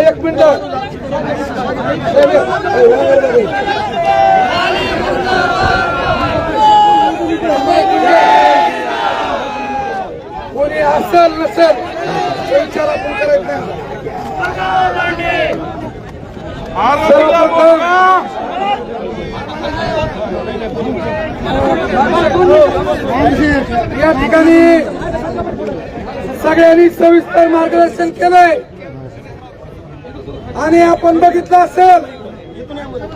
एक मिनिट कोणी असेल नसेल विचार आपण करायचा या ठिकाणी सगळ्यांनी सविस्तर मार्गदर्शन केलंय आणि आपण बघितलं असेल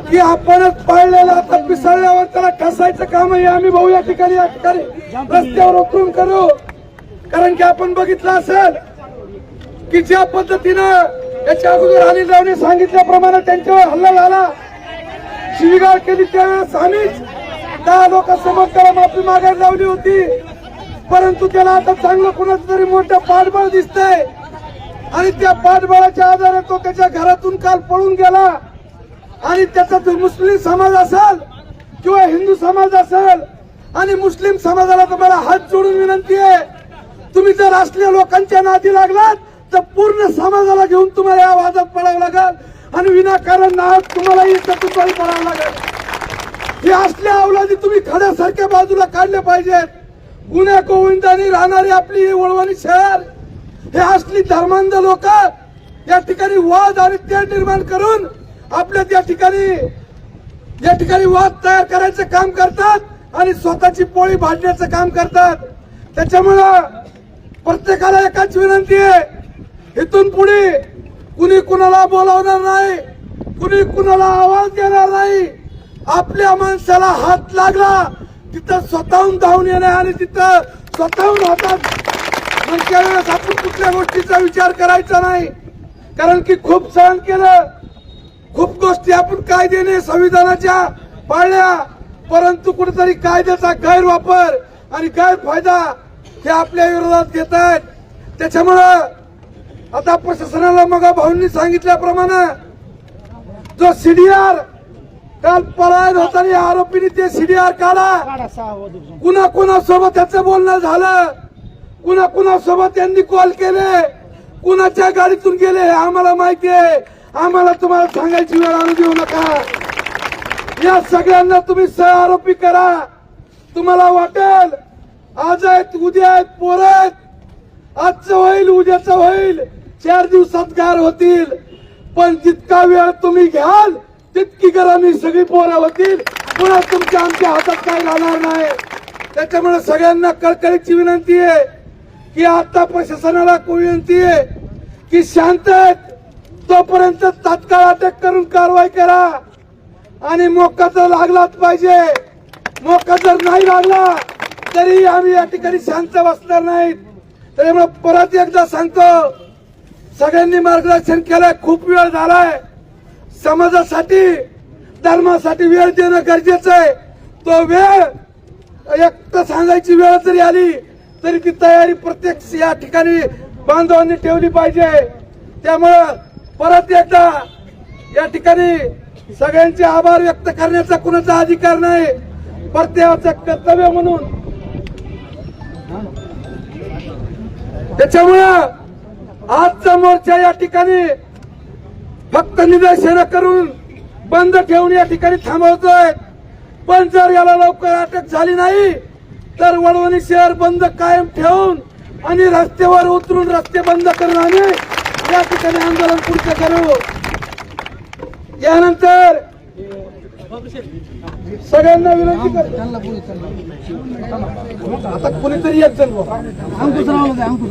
की आपणच पाळलेला आता पिसळल्यावर त्याला ठसायचं काम आहे. आम्ही भाऊ या ठिकाणी रस्त्यावर उतरून करू. कारण की आपण बघितलं असेल की ज्या पद्धतीनं याच्या अगोदर अनिल रावने सांगितल्याप्रमाणे त्यांच्यावर हल्ला झाला, शिवीगाळ केली, त्यावेळेस आम्हीच 10 लोकांसमोर त्याला माफी मागायला लावली होती. परंतु त्याला आता चांगलं कुणाचं तरी मोठं पाठबळ दिसतंय आणि त्या पाठबळाच्या आधारे तो त्याच्या घरातून काल पळून गेला. आणि त्याचा मुस्लिम समाज असेल किंवा हिंदू समाज असेल आणि मुस्लिम समाजाला तुम्हाला हात जोडून विनंती आहे, तुम्ही जर असल्या लोकांच्या नादी लागलात तर पूर्ण समाजाला घेऊन तुम्हाला या वादात पडावं लागेल आणि विनाकारण नाहक तुम्हाला इथं तुपारी पडावं लागेल. हे असल्या अवलादी तुम्ही खड्यासारख्या बाजूला काढले पाहिजेत. गुन्हे गोविंदाने राहणारी आपली ही वळवणी शहर, हे असली धर्मांध लोक या ठिकाणी वाद आणि तेढ निर्माण करून आपल्या त्या ठिकाणी वाद तयार करायचं काम करतात आणि स्वतःची पोळी भाजण्याचं काम करतात. त्याच्यामुळं प्रत्येकाला एकाच विनंती आहे, इथून पुढे कुणी कुणाला बोलावणार नाही, कुणी कुणाला आवाज देणार नाही. आपल्या माणसाला हात लागला तिथं स्वतःहून धावून येणे आणि तिथं स्वतःहून हातात म्हणजे वेळेस आपण कुठल्या गोष्टीचा विचार करायचा नाही. कारण की खूप सहन केलं, खूप गोष्टी आपण कायद्याने संविधानाच्या पाळल्या, परंतु कुठेतरी कायद्याचा गैरवापर आणि गैरफायदा हे आपल्या विरोधात घेत आहेत. त्याच्यामुळं आता प्रशासनाला मग भाऊंनी सांगितल्याप्रमाणे जो सीडीआर काल पलायन होताना आरोपीने ते सीडीआर काढा. कुणा कुणासोबत त्याचं बोलणं झालं, कुणा कुणासोबत त्यांनी कॉल केले, कुणाच्या गाडीतून गेले हे आम्हाला माहिती आहे. आम्हाला तुम्हाला सांगायची वेळ आणू देऊ नका. या सगळ्यांना तुम्ही सह आरोपी करा. तुम्हाला वाटेल आज आहेत उद्या आहेत पोरं आहेत, आजचं होईल उद्याचं होईल, 4 दिवसात गार होतील, पण जितका वेळ तुम्ही घ्याल तितकी गरमी सगळी पोरं होतील. पुन्हा तुमच्या आमच्या हातात काही राहणार नाही. त्याच्यामुळे सगळ्यांना कळकळीची विनंती आहे की आता प्रशासनाला विनंती आहे की शांत तोपर्यंत तात्काळ अटक करून कारवाई करा आणि मोका तर लागलाच पाहिजे. मोका जर नाही लागला तरी आम्ही या ठिकाणी शांत बसणार नाहीत. त्यामुळे परत एकदा सांगतो, सगळ्यांनी मार्गदर्शन केलंय, खूप वेळ झालाय. समाजासाठी धर्मासाठी वेळ देणं गरजेचं आहे. तो वेळ एकटं सांगायची वेळ जरी आली तरी ती तयारी प्रत्येक या ठिकाणी बांधवांनी ठेवली पाहिजे. त्यामुळं परत एकदा या ठिकाणी सगळ्यांचे आभार व्यक्त करण्याचा कुणाचा अधिकार नाही, प्रत्येकाचं कर्तव्य म्हणून. त्याच्यामुळं आजचा मोर्चा या ठिकाणी फक्त निदर्शनं करून बंद ठेवून या ठिकाणी थांबवतोय. पण जर याला लवकर अटक झाली नाही तर वळवणी शहर बंद कायम ठेवून आणि रस्त्यावर उतरून रस्ते बंद करून आम्ही या ठिकाणी आंदोलन पुढचं करू. यानंतर सगळ्यांना विनंती आता कुणीतरी एक जण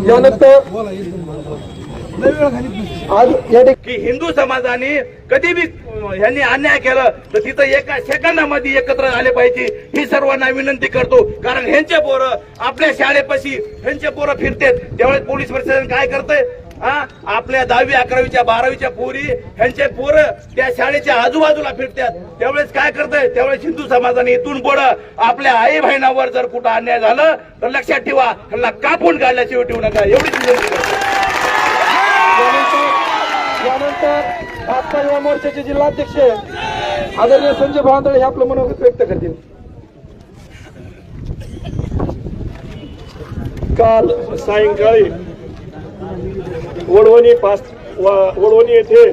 यानंतर की हिंदू समाजाने कधी बी यांनी अन्याय केलं तर तिथं एका सेकंदामध्ये एकत्र आले पाहिजे ही सर्वांना विनंती करतो. कारण ह्यांचे पोरं आपल्या शाळेपाशी ह्यांचे पोरं फिरतात, त्यावेळेस पोलीस प्रशासन काय करतंय, आपल्या 10वी 11वीच्या 12वीच्या पोरी ह्यांचे पोरं त्या शाळेच्या आजूबाजूला फिरतात, त्यावेळेस काय करतंय, त्यावेळेस हिंदू समाजाने इथून पुढे आपल्या आई बहिणावर जर कुठं अन्याय झालं तर लक्षात ठेवा, ह्यांना कापून काढल्याशिवाय ठेवू नका, एवढीच विनंती करतो. यानंतर आजच्या युवा मोर्चाचे जिल्हाध्यक्ष आदरणीय संजय भावंदळे हे आपलं मनोगत व्यक्त करतील. काल सायंकाळी वडवणी येथे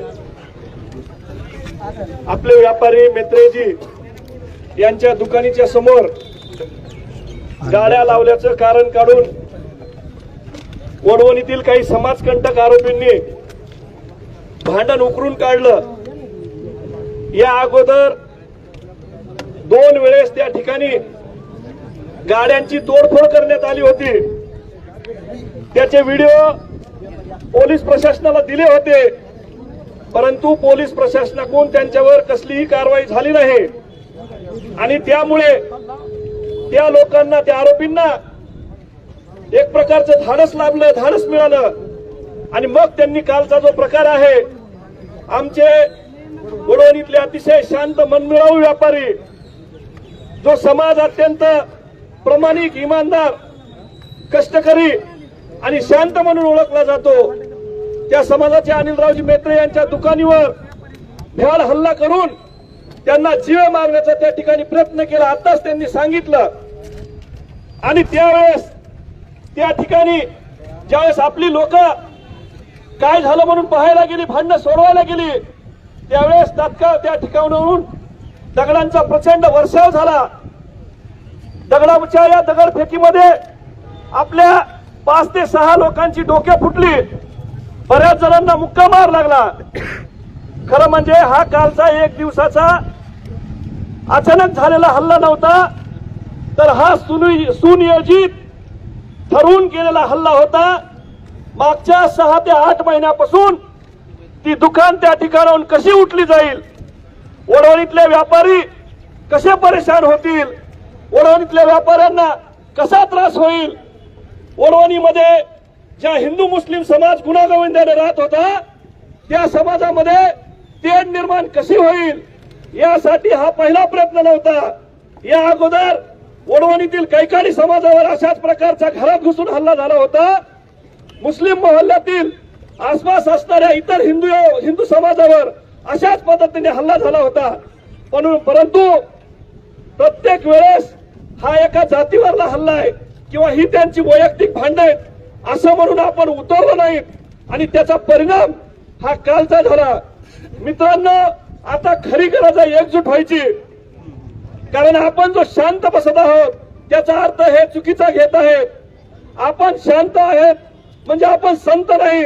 आपले व्यापारी मेत्रेजी यांच्या दुकानाच्या समोर गाड्या लावल्याचं कारण काढून वडवणीतील काही समाजकंटक आरोपींनी भांडण उकरून काढलं। या अगोदर 2 वेळेस त्या ठिकाणी गाड्यांची तोडफोड करण्यात आली होती। त्याचे व्हिडिओ पोलीस प्रशासनाला दिले होते, परंतु पोलीस प्रशासनाकडून त्यांच्यावर कसलीही कारवाई झाली नाही आणि त्यामुळे त्या लोकांना, त्या आरोपींना एक प्रकारचं धाडस लाभलं, धाडस मिळालं आणि मग त्यांनी कालचा जो प्रकार आहे, आमचे वडवणीतले अतिशय शांत मनमिळावू व्यापारी, जो समाज अत्यंत प्रामाणिक, इमानदार, कष्टकरी आणि शांत म्हणून ओळखला जातो, त्या समाजाचे अनिलरावजी मेत्रे यांच्या दुकानीवर भ्याड हल्ला करून त्यांना जीव मारण्याचा त्या ठिकाणी प्रयत्न केला, आताच त्यांनी सांगितलं। आणि त्यावेळेस त्या ठिकाणी ज्यावेळेस आपली लोक काय झालं म्हणून पाहायला गेली, भांडणं सोडवायला गेली, त्यावेळेस तात्काळ त्या ठिकाणाहून दगडांचा प्रचंड वर्षाव झाला। दगडाच्या या दगडफेकीमध्ये आपल्या 5 ते 6 लोकांची डोके फुटली, बऱ्याच जणांना मुक्का मार लागला। खरं म्हणजे हा कालचा 1 दिवसाचा अचानक झालेला हल्ला नव्हता, तर हा सुनियोजित ठरवून केलेला हल्ला होता। मागच्या 6 ते 8 महिन्यापासून ती दुकान त्या ठिकाणाहून कशी उठली जाईल, वडवणीतले व्यापारी कसे परेशान होतील, वडवणीतल्या व्यापाऱ्यांना कसा त्रास होईल, वडवणीमध्ये ज्या हिंदू मुस्लिम समाज गुण्यागोविंदाने राहत होता त्या समाजामध्ये तेढ निर्माण कशी होईल, यासाठी हा पहिला प्रयत्न नव्हता। या अगोदर वडवणीतील कैकाडी समाजावर अशाच प्रकारचा घरात घुसून हल्ला झाला होता। मुस्लिम मोहल्ल्यातील आसपास असणाऱ्या इतर हिंदू समाजावर अशाच पद्धतीने हल्ला झाला होता, परंतु प्रत्येक वेळेस हा एका जातीवरला हल्ला आहे किंवा ही त्यांची वैयक्तिक भांडण आहेत असं म्हणून आपण उतरलो नाहीत आणि त्याचा परिणाम हा कालचा झाला। मित्रांनो, आता खरी गरज आहे एकजूट व्हायची, कारण आपण जो शांत बसत आहोत त्याचा अर्थ हे चुकीचा घेत आहेत। आपण शांत आहेत म्हणजे आपण संत नाही।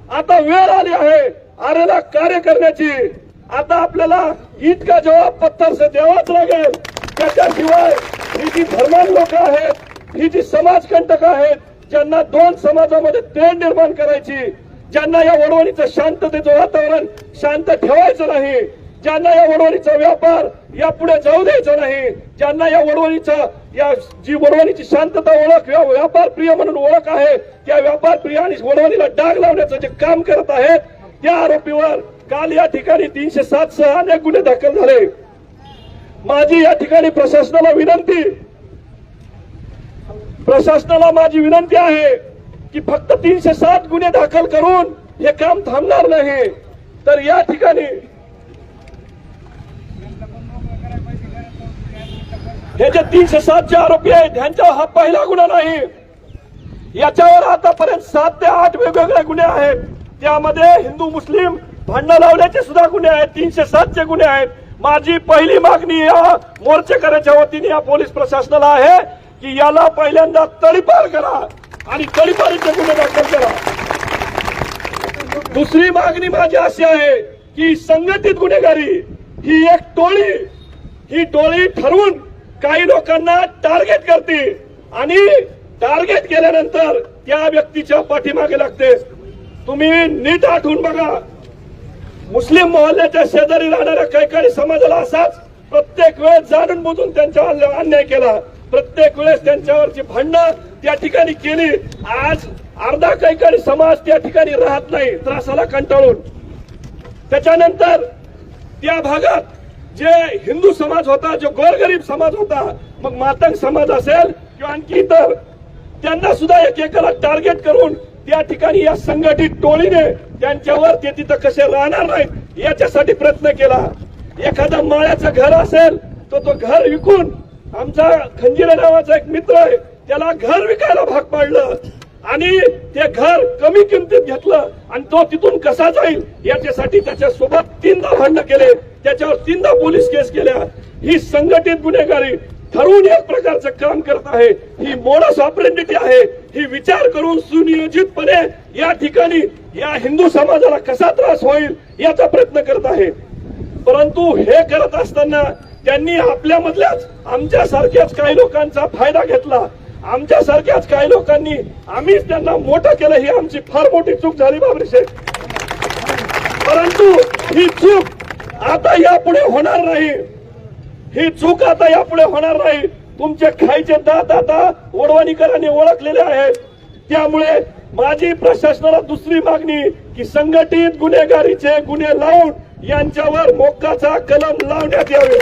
आता वेळ आली आहे आरेला कार्य करण्याची। आता आपल्याला ईद का जवाब पत्थर से द्यावाच लागेल। त्याच्याशिवाय ही जी धर्मान लोक आहेत, ही जी समाजकंटक आहेत, ज्यांना 2 समाजामध्ये तेढ निर्माण करायची, ज्यांना या वडवणीचं शांततेचं वातावरण शांत ठेवायचं नाही, ज्यांना या वडवणीचा व्यापार यापुढे जाऊ द्यायचा नाही, ज्यांना या वडवणीचं जी वडवणीची शांतता ओळख, व्यापार प्रिय म्हणून ओळख आहे, त्या व्यापार प्रिय आणि वडवणीला डाग लावण्याचं जे काम करत आहेत त्या आरोपीवर काल या ठिकाणी 307 सह अनेक गुन्हे दाखल झाले। माझी या ठिकाणी प्रशासनाला माझी विनंती आहे की फक्त 307 गुन्हे दाखल करून हे काम थांबणार नाही, तर या ठिकाणी हे जे 307 चे आरोपी आहेत त्यांच्यावर हा पहिला गुन्हा नाही, याच्यावर आतापर्यंत 7 ते 8 वेगवेगळे गुन्हे आहेत। त्यामध्ये हिंदू मुस्लिम भांडणं लावण्याचे सुद्धा गुन्हे आहेत, 307 चे गुन्हे आहेत। माझी पहिली मागणी या मोर्चेकऱ्याच्या वतीने या पोलीस प्रशासनाला आहे की याला पहिल्यांदा तडीपार करा आणि तडीपारीचे गुन्हे दाखल करा। दुसरी मागणी माझी अशी आहे की संघटित गुन्हेगारी ही एक ही टोळी ठरवून काही लोकांना टार्गेट करते आणि टार्गेट केल्यानंतर त्या व्यक्तीच्या पाठीमागे लागते। तुम्ही नीट आठवून बघा, मुस्लिम मोहल्ल्याच्या शेजारी राहणाऱ्या कैकाडी समाजाला असाच प्रत्येक वेळेस जाणून बुजून त्यांच्यावर अन्याय केला, प्रत्येक वेळेस त्यांच्यावरची भांडणं त्या ठिकाणी केली। आज अर्धा कैकाडी समाज त्या ठिकाणी राहत नाही त्रासाला कंटाळून। त्याच्यानंतर त्या भागात जे हिंदू समाज होता, जो गोरगरीब समाज होता, मग मातंग समाज असेल किंवा आणखी इतर, त्यांना सुद्धा एकेकाला टार्गेट करून त्या ठिकाणी या संघटित टोळीने त्यांच्यावर ते तिथं कसे राहणार नाहीत याच्यासाठी प्रयत्न केला। एखादा माळ्याचं घर असेल तो घर विकून, आमचा खंजिरे नावाचा एक मित्र आहे त्याला घर विकायला भाग पाडलं। आणि ते घर कमी किमतीत घेतलं आणि तो तिथून कसा जाईल याच्यासाठी त्याच्यासोबत 3दा भांडण केले, त्याच्यावर 3दा पोलीस केस केल्या. ही संघटित गुन्हेगारी ठरवून एक प्रकारचं काम करत आहे. ही मोडस ऑपरेंडिटी आहे. ही विचार करून सुनियोजितपणे या ठिकाणी या हिंदू समाजाला कसा त्रास होईल याचा प्रयत्न करत आहे. परंतु हे करत असताना त्यांनी आपल्यामधल्याच आमच्यासारख्याच काही लोकांचा फायदा घेतला. आमच्यासारख्याच काही लोकांनी आम्हीच त्यांना मोठं केलं. ही आमची फार मोठी चूक झाली बाबरी शेठ. परंतु ही चूक आता यापुढे होणार नाही. ही चूक आता यापुढे होणार नाही. तुमचे खायचे दात आता वडवणीकरांनी ओळखलेले आहेत. त्यामुळे माझी प्रशासनाला दुसरी मागणी की संघटित गुन्हेगारीचे गुन्हे लावून यांच्यावर मोक्काचा कलम लावण्यात यावे.